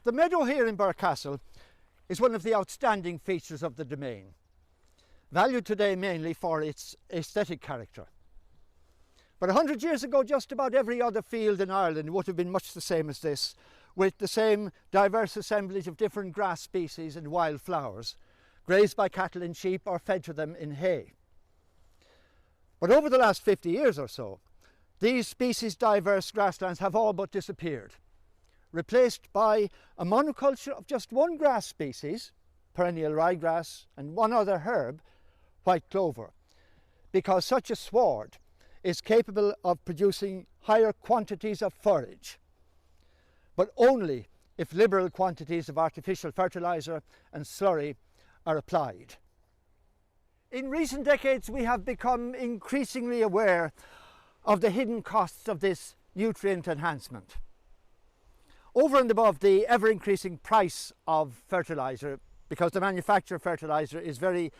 The meadow here in Birr Castle is one of the outstanding features of the domain, valued today mainly for its aesthetic character. But 100 years ago, just about every other field in Ireland would have been much the same as this, with the same diverse assemblage of different grass species and wild flowers, grazed by cattle and sheep or fed to them in hay. But over the last 50 years or so, these species-diverse grasslands have all but disappeared, replaced by a monoculture of just one grass species, perennial ryegrass, and one other herb, white clover, because such a sward is capable of producing higher quantities of forage, but only if liberal quantities of artificial fertiliser and slurry are applied. In recent decades, we have become increasingly aware of the hidden costs of this nutrient enhancement. Over and above the ever-increasing price of fertiliser, because the manufacture of fertiliser is very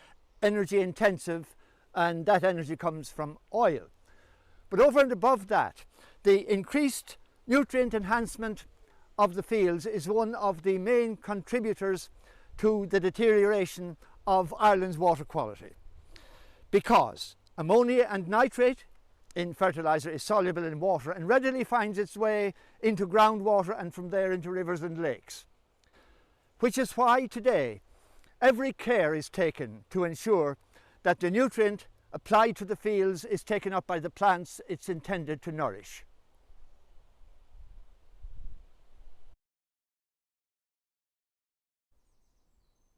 energy intensive and that energy comes from oil. But over and above that, the increased nutrient enhancement of the fields is one of the main contributors to the deterioration of Ireland's water quality, because ammonia and nitrate in fertiliser is soluble in water and readily finds its way into groundwater and from there into rivers and lakes. Which is why today every care is taken to ensure that the nutrient applied to the fields is taken up by the plants it's intended to nourish.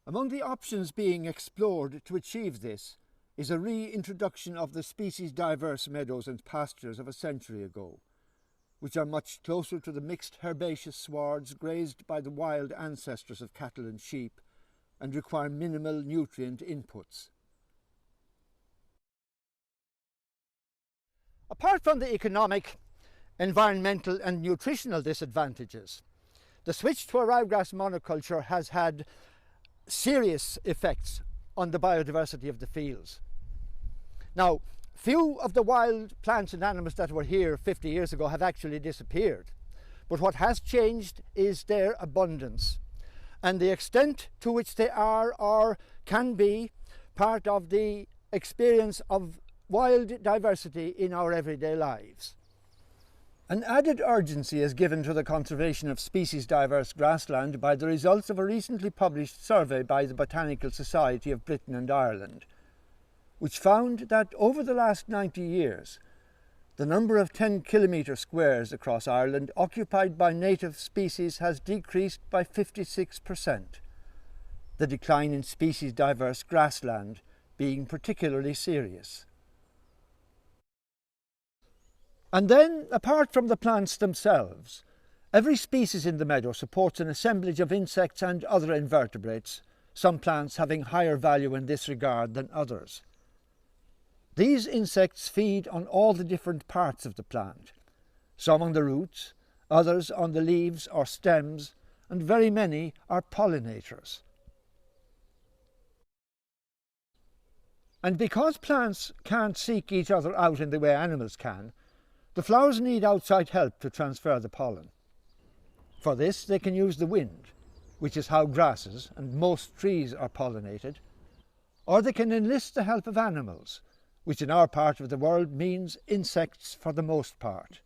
Among the options being explored to achieve this is a reintroduction of the species-diverse meadows and pastures of a century ago, which are much closer to the mixed herbaceous swards grazed by the wild ancestors of cattle and sheep and require minimal nutrient inputs. Apart from the economic, environmental and nutritional disadvantages, the switch to a ryegrass monoculture has had serious effects on the biodiversity of the fields. Now, few of the wild plants and animals that were here 50 years ago have actually disappeared, but what has changed is their abundance and the extent to which they are or can be part of the experience of wild diversity in our everyday lives. An added urgency is given to the conservation of species-diverse grassland by the results of a recently published survey by the Botanical Society of Britain and Ireland, which found that over the last 90 years, the number of 10 kilometre squares across Ireland occupied by native species has decreased by 56%, the decline in species-diverse grassland being particularly serious. And then, apart from the plants themselves, every species in the meadow supports an assemblage of insects and other invertebrates, some plants having higher value in this regard than others. These insects feed on all the different parts of the plant, some on the roots, others on the leaves or stems, and very many are pollinators. And because plants can't seek each other out in the way animals can, the flowers need outside help to transfer the pollen. For this they can use the wind, which is how grasses and most trees are pollinated, or they can enlist the help of animals, which in our part of the world means insects for the most part.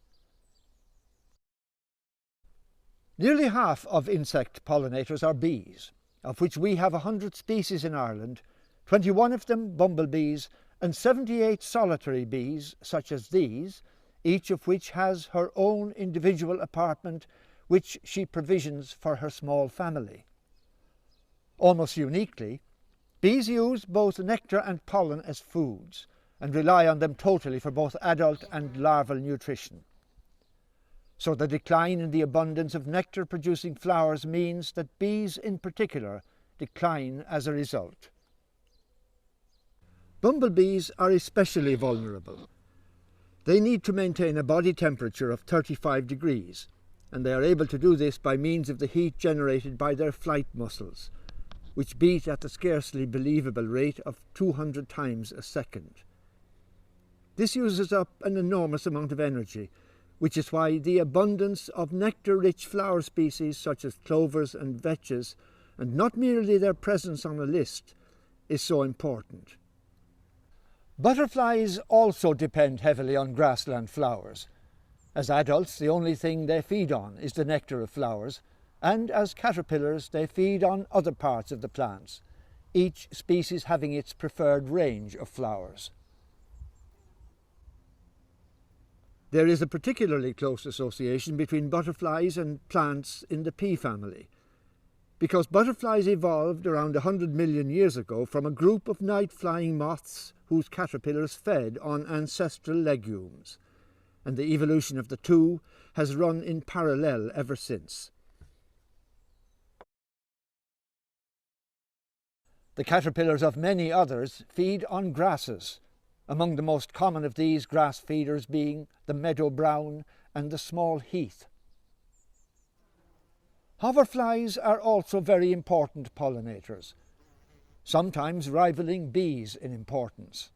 Nearly half of insect pollinators are bees, of which we have 100 species in Ireland, 21 of them bumblebees, and 78 solitary bees such as these, each of which has her own individual apartment which she provisions for her small family. Almost uniquely, bees use both nectar and pollen as foods and rely on them totally for both adult and larval nutrition. So the decline in the abundance of nectar-producing flowers means that bees in particular decline as a result. Bumblebees are especially vulnerable. They need to maintain a body temperature of 35 degrees, and they are able to do this by means of the heat generated by their flight muscles, which beat at the scarcely believable rate of 200 times a second. This uses up an enormous amount of energy, which is why the abundance of nectar-rich flower species such as clovers and vetches, and not merely their presence on a list, is so important. Butterflies also depend heavily on grassland flowers. As adults, the only thing they feed on is the nectar of flowers, and as caterpillars they feed on other parts of the plants, each species having its preferred range of flowers. There is a particularly close association between butterflies and plants in the pea family, because butterflies evolved around 100 million years ago from a group of night-flying moths whose caterpillars fed on ancestral legumes, and the evolution of the two has run in parallel ever since. The caterpillars of many others feed on grasses, among the most common of these grass feeders being the meadow brown and the small heath. Hoverflies are also very important pollinators, sometimes rivaling bees in importance.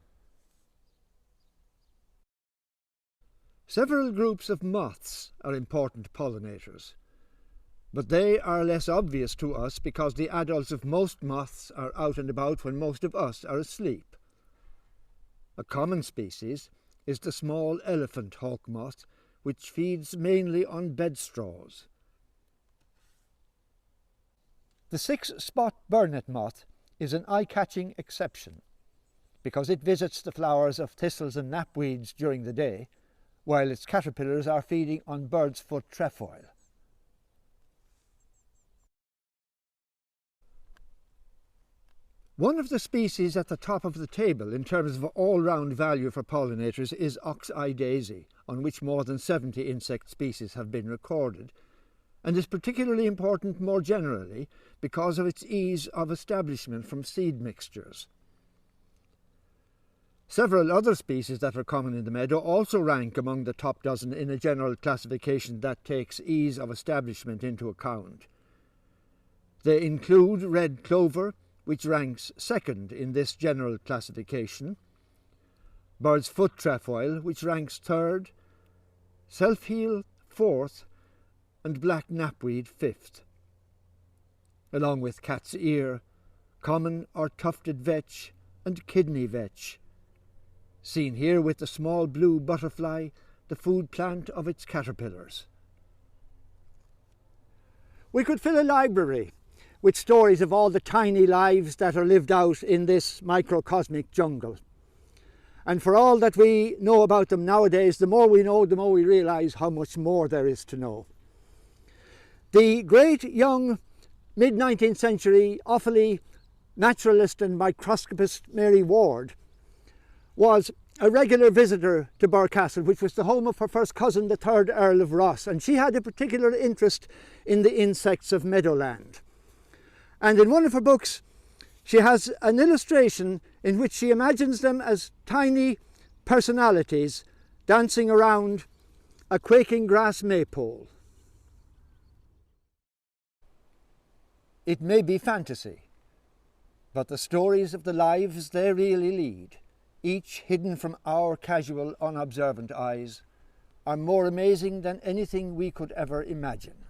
Several groups of moths are important pollinators, but they are less obvious to us because the adults of most moths are out and about when most of us are asleep. A common species is the small elephant hawk moth, which feeds mainly on bedstraws. The six-spot burnet moth is an eye-catching exception because it visits the flowers of thistles and knapweeds during the day, while its caterpillars are feeding on bird's foot trefoil. One of the species at the top of the table in terms of all-round value for pollinators is ox-eye daisy, on which more than 70 insect species have been recorded, and is particularly important more generally because of its ease of establishment from seed mixtures. Several other species that are common in the meadow also rank among the top dozen in a general classification that takes ease of establishment into account. They include red clover, which ranks second in this general classification, bird's foot trefoil, which ranks third, self-heal fourth, and black knapweed fifth, along with cat's ear, common or tufted vetch, and kidney vetch, seen here with the small blue butterfly, the food plant of its caterpillars. We could fill a library with stories of all the tiny lives that are lived out in this microcosmic jungle. And for all that we know about them nowadays, the more we know, the more we realise how much more there is to know. The great young mid-19th century Offaly naturalist and microscopist Mary Ward was a regular visitor to Birr Castle, which was the home of her first cousin, the 3rd Earl of Ross, and she had a particular interest in the insects of meadowland. And in one of her books, she has an illustration in which she imagines them as tiny personalities dancing around a quaking grass maypole. It may be fantasy, but the stories of the lives they really lead, each hidden from our casual, unobservant eyes, are more amazing than anything we could ever imagine.